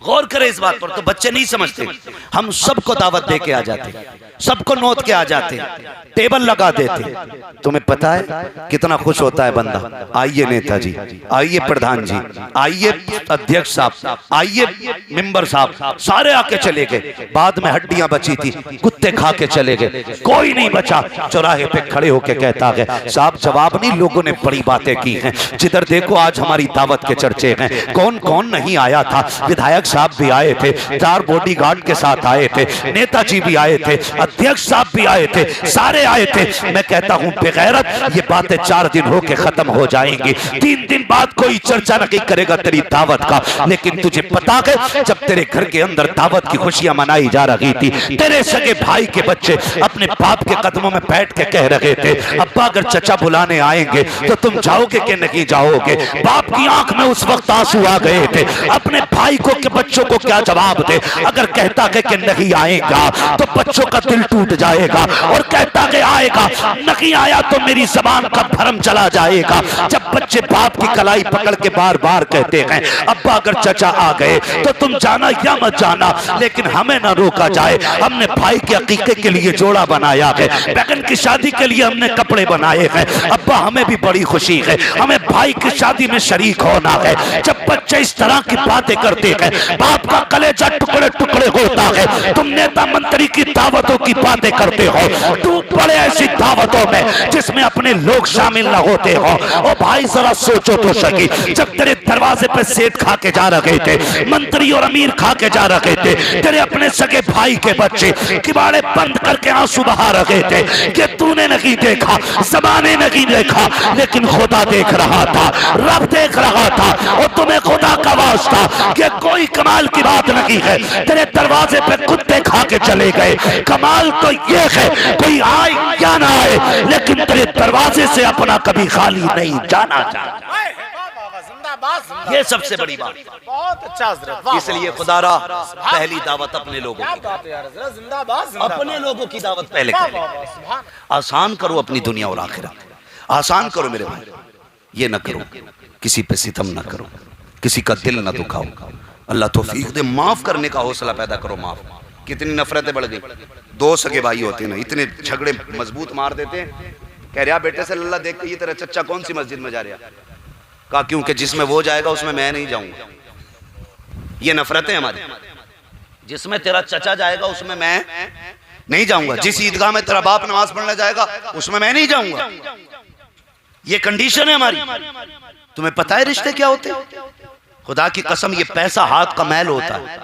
गौर करें इस बात पर। तो बच्चे नहीं समझते, हम सबको दावत दे के आ जाते, सबको नोट के आ जाते, टेबल लगा देते। तुम्हें पता है कितना खुश होता है बंदा, आइए नेताजी, आइए प्रधान जी, आइए अध्यक्ष साहब, आइए मेंबर साहब, सारे आके चले गए। बाद में हड्डियां बची थी, कुत्ते खा के चले गए, कोई नहीं बचा। चौराहे पे खड़े होके कहता है साहब जवाब नहीं, लोगों ने बड़ी बातें की हैं, जिधर देखो आज हमारी दावत के चर्चे हैं। कौन कौन नहीं आया था, विधायक साहब भी आए थे, 4 बॉडीगार्ड के साथ आए थे, नेताजी भी आए थे, अध्यक्ष साहब भी आए थे, सारे आए थे। मैं कहता हूं बेगैरत, ये बातें 4 दिन होके खत्म हो जाएंगी, 3 दिन बाद कोई चर्चा नहीं करेगा तेरी दावत का। लेकिन तुझे पता है जब तेरे घर के अंदर दावत की खुशियां मनाई जा रही थी, तेरे सगे भाई के बच्चे अपने बाप के कदमों में बैठ के कह रहे थे अब्बा अगर चचा बुलाने आएंगे तो तुम जाओगे कि नहीं जाओगे। बाप की आंख में उस वक्त आंसू आ गए थे, अपने भाई को के बच्चों को क्या जवाब दे। अगर कहता है कि नहीं आएगा तो बच्चों का दिल टूट जाएगा, और कहता है आएगा, नहीं आया तो मेरी जबान का भरम चला जाएगा। जब बच्चे बाप की कलाई पकड़ के बार बार कहते हैं अब्बा अगर चचा आ गए तो तुम जाना या मत जाना, लेकिन हमें ना रोका जाए। हमने भाई के अकीके के लिए जोड़ा बनाया है, बहन की शादी के लिए हमने कपड़े बनाए हैं। अब्बा हमें भी बड़ी खुशी है, हमें भाई की शादी में शरीक होना है। जब बच्चे इस तरह की बातें करते हैं, बाप का कलेजा टुकड़े टुकड़े होता है। तुम नेता मंत्री की दावतों की बातें करते हो, तू बड़े ऐसी दावतों में जिसमें अपने लोग शामिल न होते हो। ओ भाई जरा सोचो तो सही, जब तेरे दरवाजे पे सेठ खा के जा रहे थे, मंत्री और अमीर खा के जा रहे थे, तेरे अपने सगे भाई के बच्चे किबाड़े बंद करके आंसू बहा रहे थे कि तूने नहीं देखा, ज़माने नहीं देखा, लेकिन खुदा देख रहा था, रब देख रहा था। और तुम्हें खुदा का वास्ता कि कोई कमाल की बात नहीं है, तेरे दरवाजे पे कुत्ते खा के चले गए। कमाल तो ये है कोई आए या ना आए, लेकिन तेरे दरवाजे से अपना कभी खाली नहीं जाना चाहिए। ये सबसे बड़ी बात। बहुत अच्छा। इसलिए खुदारा पहली दावत अपने लोगों की, अपने लोगों की दावत पहले करो। आसान करो अपनी दुनिया और आखिरत, आसान करो मेरे भाई। ये ना करो, किसी पे सितम ना करो, किसी का दिल ना दुखाओ। अल्लाह तौफीक दे, माफ करने का हौसला पैदा करो। माफ, कितनी नफरतें बढ़ गई। 2 सगे भाई होते हैं ना, इतने झगड़े मजबूत मार देते हैं। कह रहा बेटे से लल्ला देख के ये तेरा चच्चा कौन सी मस्जिद में जा रहा? कहा क्योंकि जिसमें वो जाएगा उसमें मैं नहीं जाऊंगा। ये नफरतें हमारी, जिसमें तेरा चचा जाएगा उसमें मैं नहीं जाऊंगा, जिस ईदगाह में तेरा बाप नमाज पढ़ने जाएगा उसमें मैं नहीं जाऊंगा। ये कंडीशन है हमारी। तुम्हें पता है रिश्ते क्या होते हैं? खुदा की कसम, ये पैसा हाथ का मैल होता है,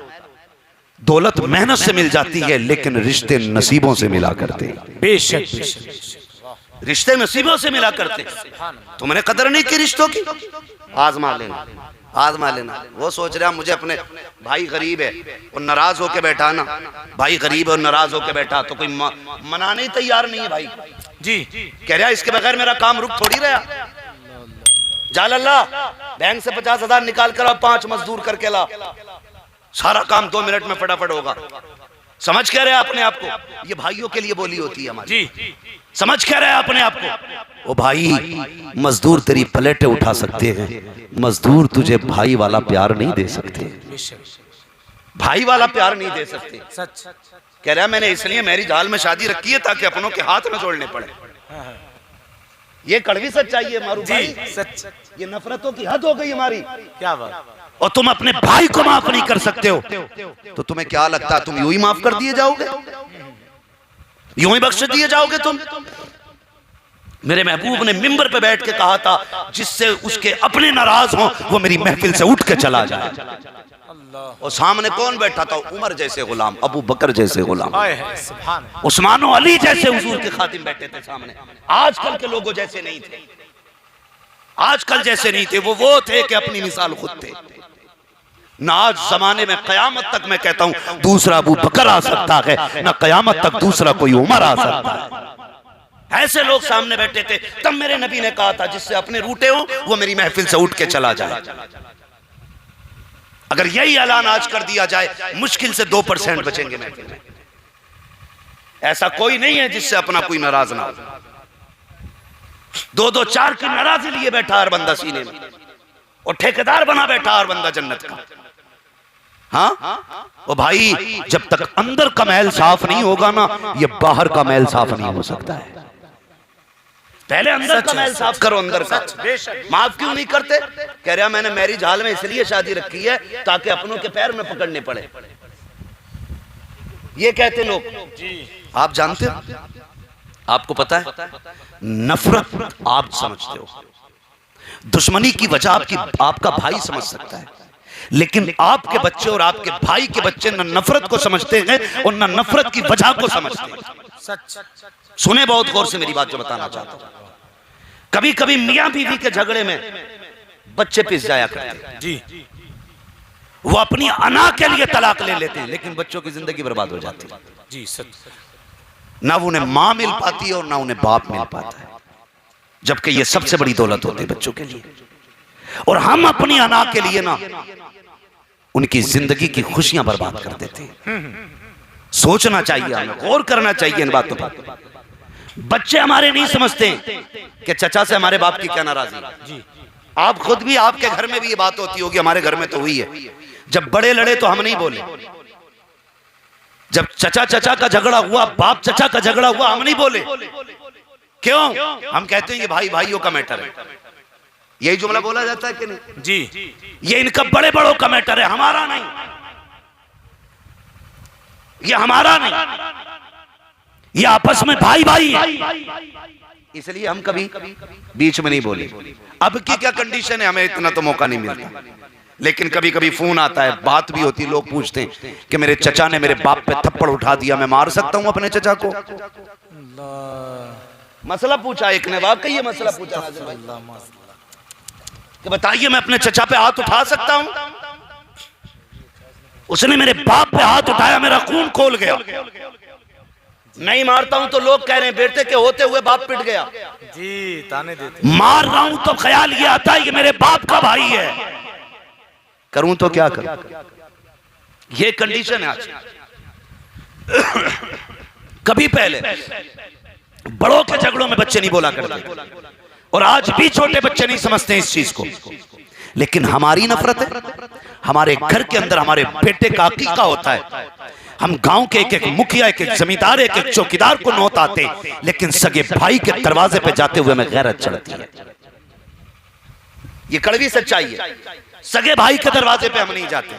दौलत मेहनत से मिल जाती है, लेकिन रिश्ते नसीबों से मिला करते हैं। बेशक रिश्ते नसीबों से मिला करते। तुमने कदर नहीं की रिश्तों की, आजमा लेना, आजमा लेना। वो सोच रहा मुझे अपने भाई गरीब है और नाराज होके बैठा ना, भाई गरीब है और नाराज होके बैठा तो कोई मनाने ही तैयार नहीं है भाई जी। कह रहा इसके बगैर मेरा काम रुक थोड़ी रहा। जा लल्ला बैंक से 50,000 निकाल कर अब 5 मजदूर करके ला, सारा काम 2 मिनट में फटाफट होगा। समझ कह रहे अपने आप को, ये भाइयों के लिए बोली होती है हमारी जी। समझ कह रहे हैं अपने आप को। ओ भाई, मजदूर तेरी प्लेटें उठा सकते हैं, मजदूर तुझे भाई वाला प्यार नहीं दे सकते, भाई वाला प्यार नहीं दे सकते। सच कह रहा मैंने इसलिए मैरिज हॉल में शादी रखी है ताकि अपनों के हाथ न जोड़ने पड़े। ये कड़वी सच्चाई है मारू भाई, सच। ये नफरतों की हद हो गई हमारी। क्या बात। और तुम अपने भाई को माफ नहीं कर सकते हो तो तुम्हें क्या लगता है तुम यूं ही माफ कर दिए जाओगे, यूं ही बख्श दिए जाओगे तुम? मेरे महबूब ने मिंबर पे बैठ के कहा था जिससे उसके अपने नाराज हों वो मेरी महफिल से उठ के चला जाए। और सामने कौन बैठा था? उमर जैसे गुलाम, अबू बकर जैसे गुलाम, उस्मान और अली जैसे हुजूर के खातिम बैठे थे सामने। आजकल के लोगों जैसे नहीं थे, आजकल जैसे नहीं थे। वो थे कि अपनी मिसाल खुद थे। ना आज जमाने में कयामत तक मैं कहता हूं दूसरा अबू बकर आ सकता है, ना कयामत तक दूसरा कोई उमर आ सकता है। ऐसे लोग सामने बैठे थे। तब मेरे नबी ने कहा था जिससे अपने रूठे हो वो मेरी महफिल से उठ के चला जाए। अगर यही ऐलान आज कर दिया जाए मुश्किल से 2% बचेंगे महफिल में। ऐसा कोई नहीं है जिससे अपना कोई नाराज ना हो। 2-2 4 की नाराजी लिए बैठा हर बंदा सीने में, और ठेकेदार बना बैठा हर बंदा जन्नत का। हाँ ओ भाई, जब तक अंदर का महल साफ नहीं होगा ना, ये बाहर का महल साफ नहीं हो सकता है। पहले अंदर का महल साफ करो, अंदर का। माफ क्यों नहीं करते? कह रहा मैंने मैरिज हॉल में इसलिए शादी रखी है ताकि अपनों के पैर में पकड़ने पड़े, ये कहते लोग। आप जानते हो, आपको पता है, नफरत आप समझते हो, दुश्मनी की वजह आपका भाई समझ सकता है, लेकिन आपके बच्चे और आपके भाई के बच्चे न नफरत को समझते हैं और न नफरत की वजह को समझते हैं। सुने बहुत गौर से मेरी बात जो बताना चाहता हूं। कभी कभी मियां बीवी के झगड़े में बच्चे पिस जाया करते हैं जी, वो अपनी अना के लिए तलाक ले लेते हैं, लेकिन बच्चों की जिंदगी बर्बाद हो जाती है जी। सच ना उन्हें मां मिल पाती है और ना उन्हें बाप मिल पाता है, जबकि ये सबसे बड़ी दौलत होती है बच्चों के लिए। और हम अपनी अना के लिए ना उनकी जिंदगी की खुशियां बर्बाद कर देते हैं। सोचना चाहिए, हमें गौर करना चाहिए इन बातों पर। बच्चे हमारे नहीं समझते कि चचा से हमारे बाप की क्या नाराजगी जी। आप खुद भी, आपके घर में भी ये बात होती होगी, हमारे घर में तो हुई है। जब बड़े लड़े तो हम नहीं बोले, जब चचा का झगड़ा हुआ, बाप चचा का झगड़ा हुआ, हम नहीं बोले। क्यों? हम कहते हैं ये भाई भाइयों का मैटर है। यही जुमला बोला जाता है कि नहीं जी? ये इनका बड़े बड़ों का मैटर है, हमारा नहीं, ये हमारा नहीं, ये आपस में भाई भाई है, इसलिए हम कभी बीच में नहीं बोले। अब की क्या कंडीशन है, हमें इतना तो मौका नहीं मिलता, लेकिन कभी कभी फोन आता है, बात भी होती, लोग पूछते हैं कि मेरे चचा ने मेरे बाप पे थप्पड़ उठा दिया, मैं मार सकता हूं अपने चचा को? मसला पूछा एक ने, वाकई ये मसला पूछा कि बताइए मैं अपने चचा पे हाथ उठा सकता हूं? उसने मेरे बाप पे हाथ उठाया, मेरा खून खोल गया। नहीं मारता हूं तो लोग कह रहे हैं बेटे के होते हुए बाप पिट गया जी, ताने देते। मार रहा हूं तो ख्याल ये आता है कि मेरे बाप का भाई है, करूं तो क्या करूं? ये कंडीशन है आज। कभी पहले बड़ों के झगड़ों में बच्चे नहीं बोला करते, और आज भी छोटे बच्चे नहीं समझते इस चीज को। लेकिन हमारी नफरत है, हमारे घर के अंदर हमारे बेटे का अकीका होता है, हम गांव के एक एक मुखिया, एक एक जमींदार, एक एक चौकीदार को नौत आते, लेकिन सगे भाई के दरवाजे पे जाते हुए हमें गैरत चढ़ती है। ये कड़वी सच्चाई है, सगे भाई के दरवाजे पे हम नहीं जाते।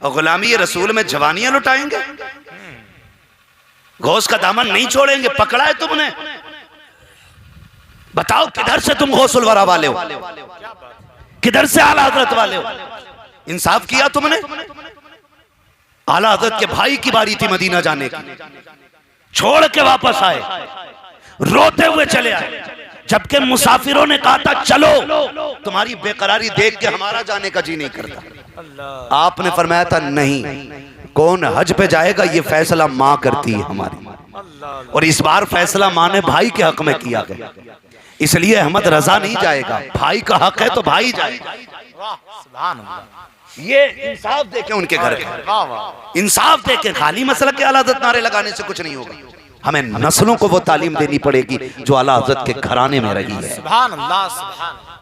और गुलामी रसूल में जवानियां लुटाएंगे, गौस का दामन नहीं छोड़ेंगे। पकड़ा है तुमने, बताओ किधर से तुम गौसुल वरा वाले हो, किधर से आला हजरत वाले हो? इंसाफ किया तुमने? आला हजरत के भाई की बारी थी मदीना जाने की, छोड़ के वापस आए, रोते हुए चले आए, जबकि मुसाफिरों ने कहा था चलो, तुम्हारी बेकरारी देख के हमारा जाने का जी नहीं करता। आपने फरमाया था नहीं, कौन हज पे जाएगा ये फैसला मां करती है हमारी, और इस बार फैसला मां ने भाई के हक में किया गया, इसलिए अहमद रजा नहीं जाएगा, भाई का हक है तो भाई जाएगा। ये इंसाफ देके उनके घर का इंसाफ देके, खाली मसला के आला हज़रत नारे लगाने से कुछ नहीं होगा। हमें नस्लों को वो तालीम देनी पड़ेगी जो आला हज़रत के घराने में रही है। सुभान अल्लाह, सुभान।